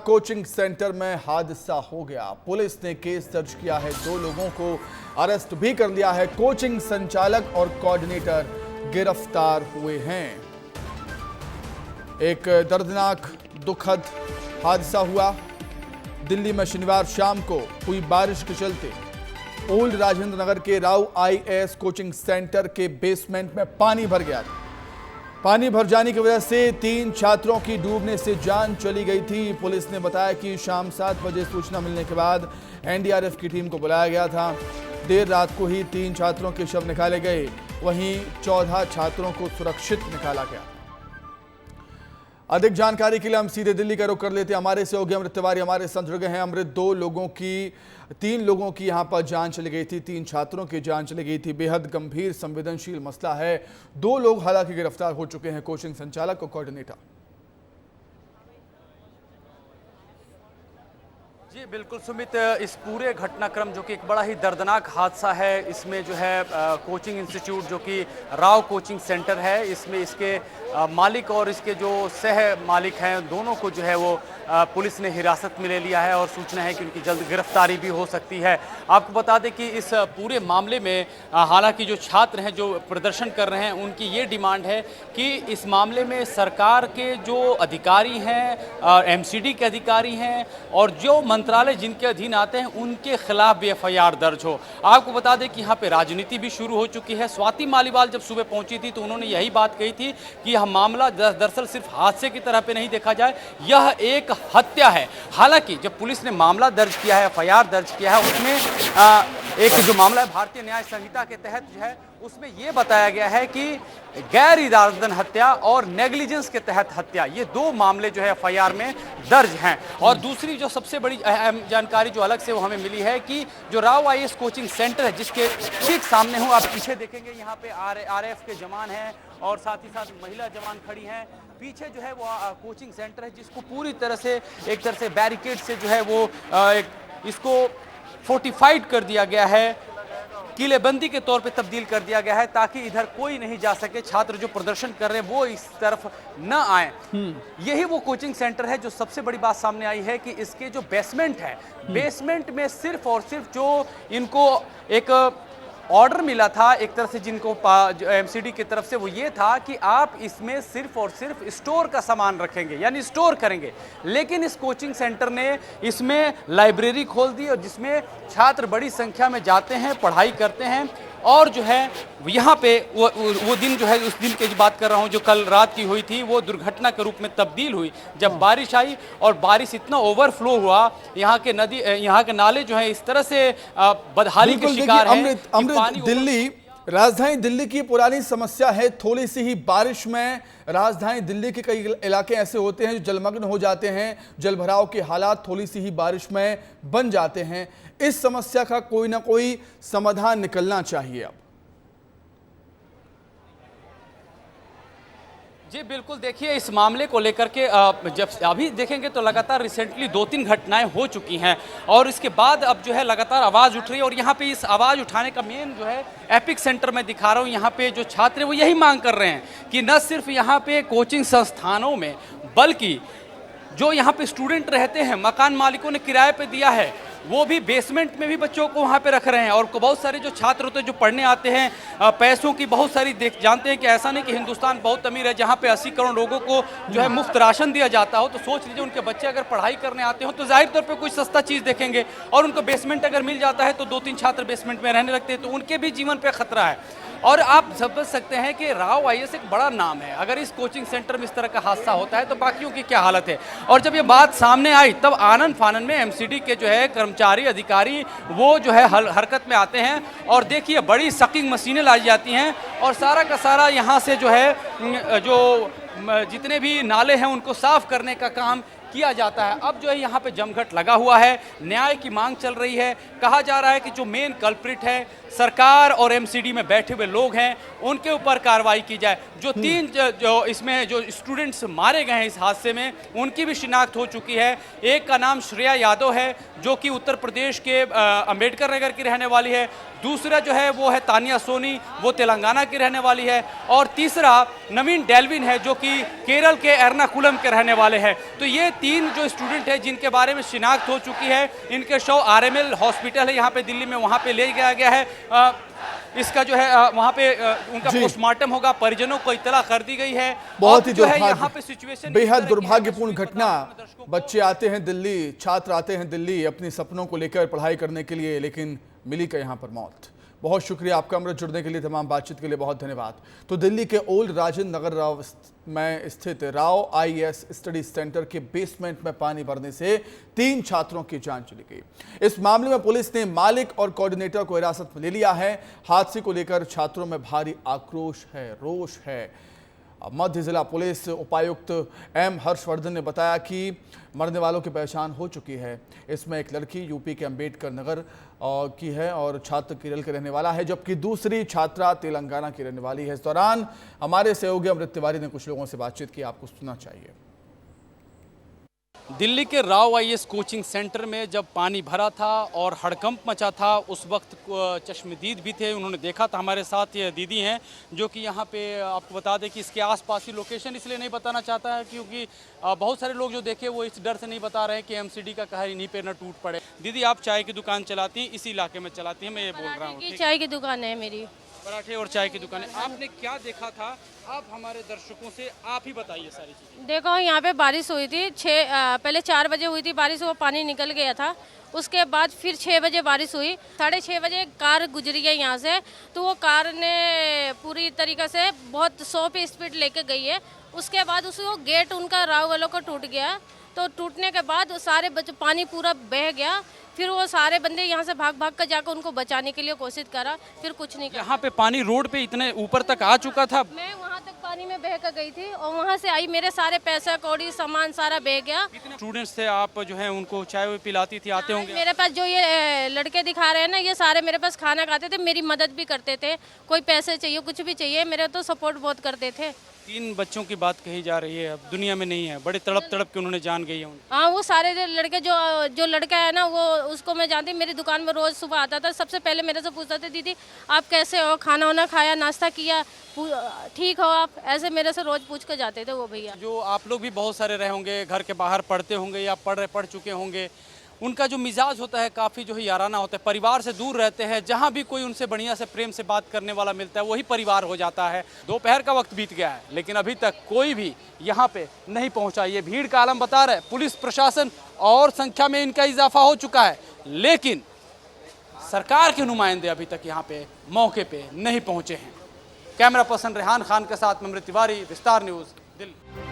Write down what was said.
Coaching centre में हादसा हो गया। पुलिस ने केस दर्ज किया है, 2 लोगों को अरेस्ट भी कर लिया है। कोचिंग संचालक और कोऑर्डिनेटर गिरफ्तार हुए हैं। एक दर्दनाक दुखद हादसा हुआ। दिल्ली में शनिवार शाम को हुई बारिश के चलते ओल्ड राजेंद्र नगर के राव आईएएस कोचिंग सेंटर के बेसमेंट में पानी भर गया था। पानी भर जाने की वजह से 3 छात्रों की डूबने से जान चली गई थी। पुलिस ने बताया कि शाम 7 बजे सूचना मिलने के बाद एनडीआरएफ की टीम को बुलाया गया था। देर रात को ही 3 छात्रों के शव निकाले गए, वहीं 14 छात्रों को सुरक्षित निकाला गया। अधिक जानकारी के लिए हम सीधे दिल्ली का रुख कर लेते हैं। हमारे सहयोगी अमृत तिवारी हमारे साथ जुड़ गए हैं। अमृत, 3 लोगों की यहां पर जान चली गई थी, 3 छात्रों की जान चली गई थी। बेहद गंभीर संवेदनशील मसला है। 2 लोग हालांकि गिरफ्तार हो चुके हैं, कोचिंग संचालक और कोऑर्डिनेटर। जी बिल्कुल सुमित, इस पूरे घटनाक्रम जो कि एक बड़ा ही दर्दनाक हादसा है, इसमें जो है कोचिंग इंस्टीट्यूट जो कि राव कोचिंग सेंटर है, इसमें इसके मालिक और इसके जो सह मालिक हैं, दोनों को जो है वो पुलिस ने हिरासत में ले लिया है और सूचना है कि उनकी जल्द गिरफ्तारी भी हो सकती है। आपको बता दें कि इस पूरे मामले में हालांकि जो छात्र हैं जो प्रदर्शन कर रहे हैं, उनकी ये डिमांड है कि इस मामले में सरकार के जो अधिकारी हैं, एमसीडी के अधिकारी हैं और जो मंत्रालय जिनके अधीन आते हैं, उनके खिलाफ भी एफआईआर दर्ज हो। आपको बता दें कि यहाँ पे राजनीति भी शुरू हो चुकी है। स्वाति मालीवाल जब सुबह पहुंची थी तो उन्होंने यही बात कही थी कि यह मामला दरअसल सिर्फ हादसे की तरह पे नहीं देखा जाए, यह एक हत्या है। हालांकि जब पुलिस ने मामला दर्ज किया है, एफआईआर दर्ज किया है, उसमें एक जो मामला है भारतीय न्याय संहिता के तहत जो है उसमें यह बताया गया है कि गैर इरादतन हत्या और नेग्लिजेंस के तहत हत्या, ये 2 मामले जो है एफआईआर में दर्ज हैं। और दूसरी जो सबसे बड़ी अहम जानकारी जो अलग से वो हमें मिली है कि जो राव आईएएस कोचिंग सेंटर है, जिसके ठीक सामने हूँ, आप पीछे देखेंगे यहाँ पे आरएएफ के जवान हैं और साथ ही साथ महिला जवान खड़ी हैं। पीछे जो है वो कोचिंग सेंटर है, जिसको पूरी तरह से एक तरह से बैरिकेड से जो है वो इसको फोर्टिफाइड कर दिया गया है, किलेबंदी के तौर पे तब्दील कर दिया गया है, ताकि इधर कोई नहीं जा सके। छात्र जो प्रदर्शन कर रहे हैं वो इस तरफ न आए। यही वो कोचिंग सेंटर है। जो सबसे बड़ी बात सामने आई है कि इसके जो बेसमेंट है, बेसमेंट में सिर्फ और सिर्फ जो इनको एक ऑर्डर मिला था एक तरह से, जिनको एमसीडी की तरफ से, वो ये था कि आप इसमें सिर्फ और सिर्फ स्टोर का सामान रखेंगे, यानी स्टोर करेंगे। लेकिन इस कोचिंग सेंटर ने इसमें लाइब्रेरी खोल दी और जिसमें छात्र बड़ी संख्या में जाते हैं, पढ़ाई करते हैं। और जो है यहाँ पे वो दिन जो है, उस दिन की बात कर रहा हूँ जो कल रात की हुई थी, वो दुर्घटना के रूप में तब्दील हुई जब बारिश आई और बारिश इतना ओवरफ्लो हुआ, यहाँ के नदी, यहाँ के नाले जो है इस तरह से बदहाली के शिकार हैं। अमृत, दिल्ली, राजधानी दिल्ली की पुरानी समस्या है। थोड़ी सी ही बारिश में राजधानी दिल्ली के कई इलाके ऐसे होते हैं जो जलमग्न हो जाते हैं। जलभराव के हालात थोड़ी सी ही बारिश में बन जाते हैं। इस समस्या का कोई ना कोई समाधान निकलना चाहिए अब। जी बिल्कुल, देखिए इस मामले को लेकर के जब अभी देखेंगे तो लगातार रिसेंटली 2-3 घटनाएं हो चुकी हैं और इसके बाद अब जो है लगातार आवाज़ उठ रही है। और यहाँ पे इस आवाज़ उठाने का मेन जो है एपिक सेंटर में दिखा रहा हूँ, यहाँ पे जो छात्र हैं वो यही मांग कर रहे हैं कि न सिर्फ यहाँ पे कोचिंग संस्थानों में, बल्कि जो यहाँ पे स्टूडेंट रहते हैं, मकान मालिकों ने किराए पे दिया है, वो भी बेसमेंट में भी बच्चों को वहाँ पे रख रहे हैं। और बहुत सारे जो छात्र होते हैं जो पढ़ने आते हैं, पैसों की बहुत सारी जानते हैं कि ऐसा नहीं कि हिंदुस्तान बहुत अमीर है जहाँ पे 80 करोड़ लोगों को जो है मुफ्त राशन दिया जाता हो। तो सोच लीजिए उनके बच्चे अगर पढ़ाई करने आते हो तो जाहिर तौर पर कुछ सस्ता चीज़ देखेंगे और उनको बेसमेंट अगर मिल जाता है तो 2-3 छात्र बेसमेंट में रहने लगते हैं, तो उनके भी जीवन पर खतरा है। और आप समझ सकते हैं कि राव आईएएस एक बड़ा नाम है। अगर इस कोचिंग सेंटर में इस तरह का हादसा होता है तो बाकियों की क्या हालत है। और जब ये बात सामने आई तब आनन फानन में एमसीडी के जो है कर्मचारी, अधिकारी, वो जो है हरकत में आते हैं और देखिए बड़ी सकिंग मशीनें लाई जाती हैं और सारा का सारा यहाँ से जो है जो जितने भी नाले हैं उनको साफ करने का काम किया जाता है। अब जो है यहाँ पे जमघट लगा हुआ है, न्याय की मांग चल रही है। कहा जा रहा है कि जो मेन कल्प्रिट है, सरकार और एमसीडी में बैठे हुए लोग हैं, उनके ऊपर कार्रवाई की जाए। जो 3 जो इसमें जो स्टूडेंट्स मारे गए हैं इस हादसे में, उनकी भी शिनाख्त हो चुकी है। एक का नाम श्रेया यादव है जो कि उत्तर प्रदेश के अंबेडकर नगर की रहने वाली है। दूसरा जो है वो है तानिया सोनी, वो तेलंगाना की रहने वाली है। और तीसरा नवीन डेल्विन है जो कि केरल के एर्नाकुलम के रहने वाले हैं। तो ये तीन जो स्टूडेंट है जिनके बारे में शिनाख्त हो चुकी है, इनके शव आरएमएल हॉस्पिटल है यहाँ पे दिल्ली में, वहाँ पे ले जाया गया है। इसका जो है वहाँ पे उनका पोस्टमार्टम होगा, परिजनों को इत्तला कर दी गई है। बहुत ही जो है यहाँ पे सिचुएशन बेहद दुर्भाग्यपूर्ण घटना। बच्चे आते हैं दिल्ली, छात्र आते हैं दिल्ली अपने सपनों को लेकर पढ़ाई करने के लिए, लेकिन मिली का यहाँ पर मौत। बहुत शुक्रिया आपका अमृत, जुड़ने के लिए, तमाम बातचीत के लिए बहुत धन्यवाद। तो दिल्ली के ओल्ड राजेंद्र नगर राव में स्थित राव आईएएस स्टडी सेंटर के बेसमेंट में पानी भरने से 3 छात्रों की जान चली गई। इस मामले में पुलिस ने मालिक और कोऑर्डिनेटर को हिरासत में ले लिया है। हादसे को लेकर छात्रों में भारी आक्रोश है, रोष है। मध्य जिला पुलिस उपायुक्त एम हर्षवर्धन ने बताया कि मरने वालों की पहचान हो चुकी है। इसमें एक लड़की यूपी के अंबेडकर नगर की है और छात्र केरल के रहने वाला है, जबकि दूसरी छात्रा तेलंगाना की रहने वाली है। इस दौरान हमारे सहयोगी अमृत तिवारी ने कुछ लोगों से बातचीत की, आपको सुनना चाहिए। दिल्ली के राव आईएएस कोचिंग सेंटर में जब पानी भरा था और हड़कंप मचा था, उस वक्त चश्मदीद भी थे, उन्होंने देखा था। हमारे साथ ये दीदी हैं जो कि यहाँ पे आपको बता दें कि इसके आसपास की लोकेशन इसलिए नहीं बताना चाहता है क्योंकि बहुत सारे लोग जो देखे वो इस डर से नहीं बता रहे हैं कि एमसीडी का कहर इन्हीं पे न टूट पड़े। दीदी, आप चाय की दुकान चलाती हैं, इसी इलाके में चलाती हैं, मैं ये बोल रहा हूँ। चाय की दुकान है मेरी, पराठे और चाय की दुकान है। आपने क्या देखा था? आप हमारे दर्शकों से आप ही बताइए सारी चीजें। देखो यहाँ पे बारिश हुई थी, पहले 4 बजे हुई थी बारिश, वो पानी निकल गया था। उसके बाद फिर 6 बजे बारिश हुई, 6:30 बजे कार गुजरी है यहाँ से, तो वो कार ने पूरी तरीके से बहुत 100 पे स्पीड लेके गई है। उसके बाद उसको गेट उनका राव वालों का टूट गया, तो टूटने के बाद सारे बच्चे पानी पूरा बह गया। फिर वो सारे बंदे यहाँ से भाग भाग कर जाकर उनको बचाने के लिए कोशिश करा, फिर कुछ नहीं करा। यहाँ पे पानी रोड पे इतने ऊपर तक आ चुका था। मैं वहाँ तक पानी में बह कर गई थी और वहाँ से आई, मेरे सारे पैसा कौड़ी सामान सारा बह गया। कितने स्टूडेंट्स थे आप जो है उनको चाय पिलाती थी, आते होंगे? मेरे पास जो ये लड़के दिखा रहे हैं ना, ये सारे मेरे पास खाना खाते थे, मेरी मदद भी करते थे। कोई पैसे चाहिए, कुछ भी चाहिए, मेरे तो सपोर्ट बहुत करते थे। 3 बच्चों की बात कही जा रही है, अब दुनिया में नहीं है, बड़े तड़प तड़प के उन्होंने जान गई है। हाँ, वो सारे लड़के जो लड़का है ना, वो उसको मैं जानती, मेरी दुकान में रोज सुबह आता था। सबसे पहले मेरे से पूछता था, दीदी आप कैसे हो, खाना वाना खाया, नाश्ता किया, ठीक हो आप, ऐसे मेरे से रोज पूछ कर जाते थे वो भैया। जो आप लोग भी बहुत सारे रहे होंगे, घर के बाहर पढ़ते होंगे या पढ़ चुके होंगे, उनका जो मिजाज होता है काफ़ी जो है याराना होता है। परिवार से दूर रहते हैं, जहाँ भी कोई उनसे बढ़िया से प्रेम से बात करने वाला मिलता है वही परिवार हो जाता है। दोपहर का वक्त बीत गया है लेकिन अभी तक कोई भी यहाँ पे नहीं पहुँचा। ये भीड़ का आलम बता रहे, पुलिस प्रशासन और संख्या में इनका इजाफा हो चुका है, लेकिन सरकार के नुमाइंदे अभी तक यहाँ पे मौके पे नहीं पहुँचे हैं। कैमरा पर्सन रेहान खान के साथ अमृत तिवारी, विस्तार न्यूज़, दिल्ली।